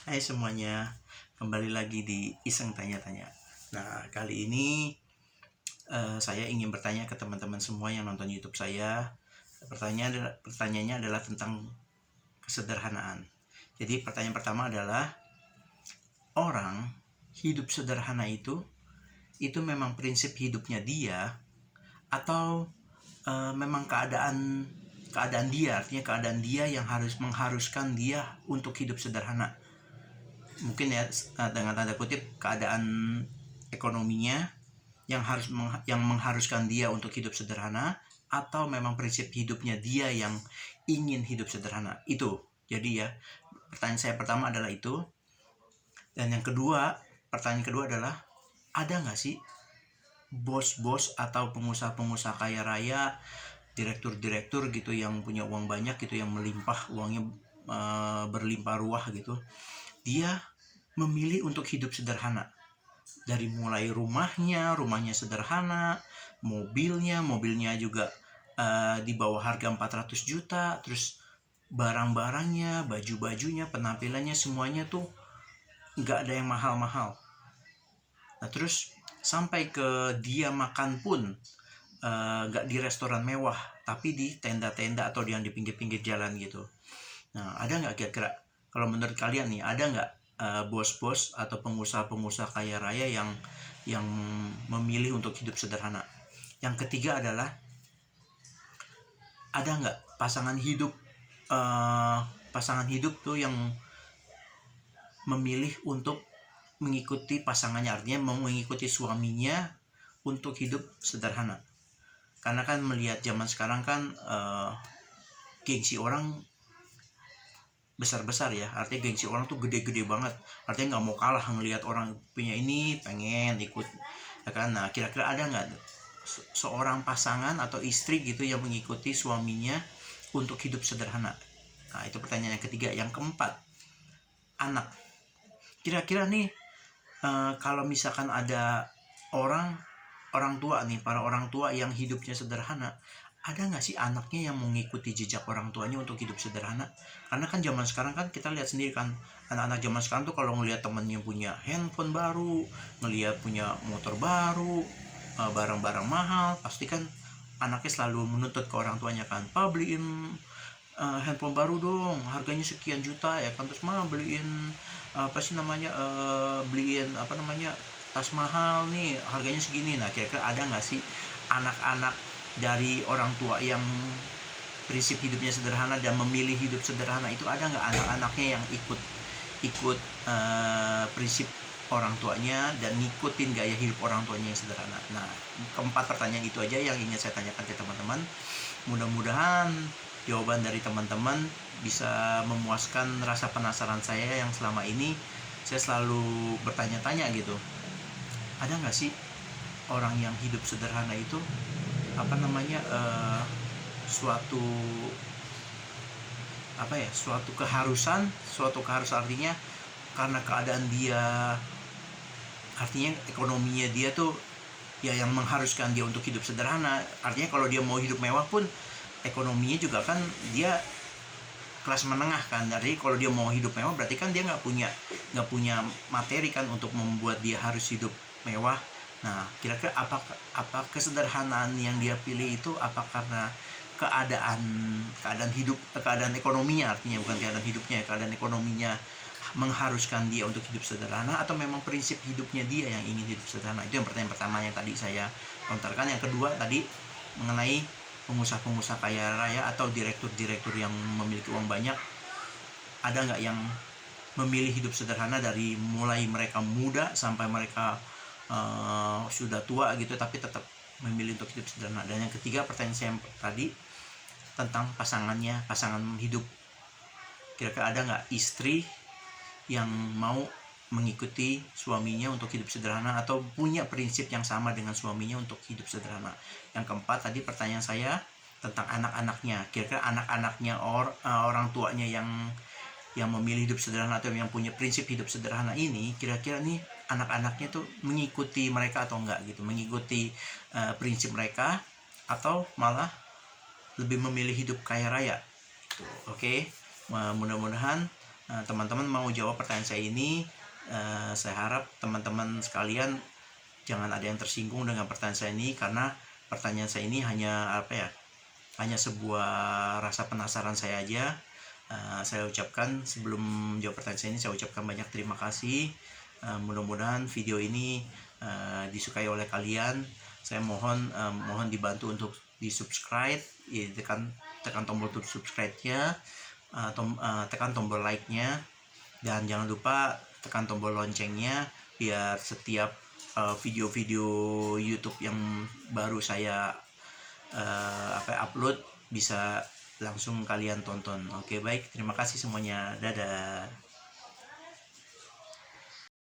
Hai semuanya, kembali lagi di Iseng Tanya-Tanya. Nah, kali ini saya ingin bertanya ke teman-teman semua yang nonton YouTube saya. Pertanyaannya adalah tentang kesederhanaan. Jadi pertanyaan pertama adalah, orang hidup sederhana itu memang prinsip hidupnya dia, atau memang keadaan dia, artinya keadaan dia yang mengharuskan dia untuk hidup sederhana. Mungkin ya, dengan tanda kutip, keadaan ekonominya yang mengharuskan dia untuk hidup sederhana, atau memang prinsip hidupnya dia yang ingin hidup sederhana. Itu jadi ya, pertanyaan saya pertama adalah itu. Dan pertanyaan kedua adalah, ada nggak sih bos-bos atau pengusaha-pengusaha kaya raya, direktur-direktur gitu, yang punya uang banyak gitu, yang melimpah uangnya, berlimpah ruah gitu, dia memilih untuk hidup sederhana. Dari mulai rumahnya sederhana, mobilnya juga di bawah harga 400 juta, terus barang-barangnya, baju-bajunya, penampilannya, semuanya tuh nggak ada yang mahal-mahal. Nah, terus sampai ke dia makan pun nggak di restoran mewah, tapi di tenda-tenda atau yang di pinggir-pinggir jalan gitu. Nah, ada nggak kira-kira, kalau menurut kalian nih, ada nggak bos-bos atau pengusaha-pengusaha kaya raya yang memilih untuk hidup sederhana? Yang ketiga adalah, ada nggak pasangan hidup tuh yang memilih untuk mengikuti pasangannya, artinya mengikuti suaminya untuk hidup sederhana. Karena kan melihat zaman sekarang kan gengsi orang besar-besar ya, artinya gengsi orang tuh gede-gede banget, artinya nggak mau kalah ngelihat orang punya ini, pengen ikut ya kan. Nah, kira-kira ada nggak seorang pasangan atau istri gitu yang mengikuti suaminya untuk hidup sederhana? Nah, itu pertanyaan yang ketiga. Yang keempat, anak. Kira-kira nih, kalau misalkan ada orang tua nih, para orang tua yang hidupnya sederhana, ada nggak sih anaknya yang mengikuti jejak orang tuanya untuk hidup sederhana? Karena kan zaman sekarang kan kita lihat sendiri kan, anak-anak zaman sekarang tuh kalau ngelihat temennya punya handphone baru, ngelihat punya motor baru, barang-barang mahal, pasti kan anaknya selalu menuntut ke orang tuanya kan, "Pa, beliin handphone baru dong, harganya sekian juta ya kan, terus mah beliin beliin tas mahal nih, harganya segini." Nah, kira-kira ada nggak sih anak-anak dari orang tua yang prinsip hidupnya sederhana dan memilih hidup sederhana? Itu ada nggak anak-anaknya yang ikut prinsip orang tuanya dan ngikutin gaya hidup orang tuanya yang sederhana? Nah, keempat pertanyaan itu aja yang ingin saya tanyakan ke teman-teman. Mudah-mudahan jawaban dari teman-teman bisa memuaskan rasa penasaran saya yang selama ini saya selalu bertanya-tanya gitu. Ada nggak sih orang yang hidup sederhana itu suatu keharusan artinya karena keadaan dia, artinya ekonominya dia tuh ya yang mengharuskan dia untuk hidup sederhana. Artinya kalau dia mau hidup mewah pun ekonominya juga kan dia kelas menengah kan. Jadi kalau dia mau hidup mewah berarti kan dia nggak punya materi kan untuk membuat dia harus hidup mewah. Nah, kira-kira apa kesederhanaan yang dia pilih itu, apa karena keadaan ekonominya, artinya bukan keadaan hidupnya, keadaan ekonominya mengharuskan dia untuk hidup sederhana, atau memang prinsip hidupnya dia yang ingin hidup sederhana? Itu yang pertanyaan pertama yang tadi saya lontarkan. Yang kedua tadi mengenai pengusaha-pengusaha kaya raya atau direktur-direktur yang memiliki uang banyak, ada nggak yang memilih hidup sederhana dari mulai mereka muda sampai mereka sudah tua gitu, tapi tetap memilih untuk hidup sederhana? Dan yang ketiga, pertanyaan saya tadi tentang pasangan hidup, kira-kira ada nggak istri yang mau mengikuti suaminya untuk hidup sederhana atau punya prinsip yang sama dengan suaminya untuk hidup sederhana? Yang keempat tadi pertanyaan saya tentang anak-anaknya, kira-kira anak-anaknya orang tuanya yang memilih hidup sederhana atau yang punya prinsip hidup sederhana ini, kira-kira nih anak-anaknya tuh mengikuti mereka atau enggak gitu, mengikuti prinsip mereka, atau malah lebih memilih hidup kaya raya gitu. Oke, mudah-mudahan teman-teman mau jawab pertanyaan saya ini. Saya harap teman-teman sekalian jangan ada yang tersinggung dengan pertanyaan saya ini, karena pertanyaan saya ini hanya hanya sebuah rasa penasaran saya aja. Saya ucapkan, sebelum jawab pertanyaan saya ini, saya ucapkan banyak terima kasih. Mudah-mudahan video ini disukai oleh kalian. Saya mohon dibantu untuk di subscribe, ya, tekan tombol subscribe-nya, tekan tombol like-nya, dan jangan lupa tekan tombol loncengnya biar setiap video-video YouTube yang baru saya upload bisa langsung kalian tonton. Oke, baik, terima kasih semuanya, dadah.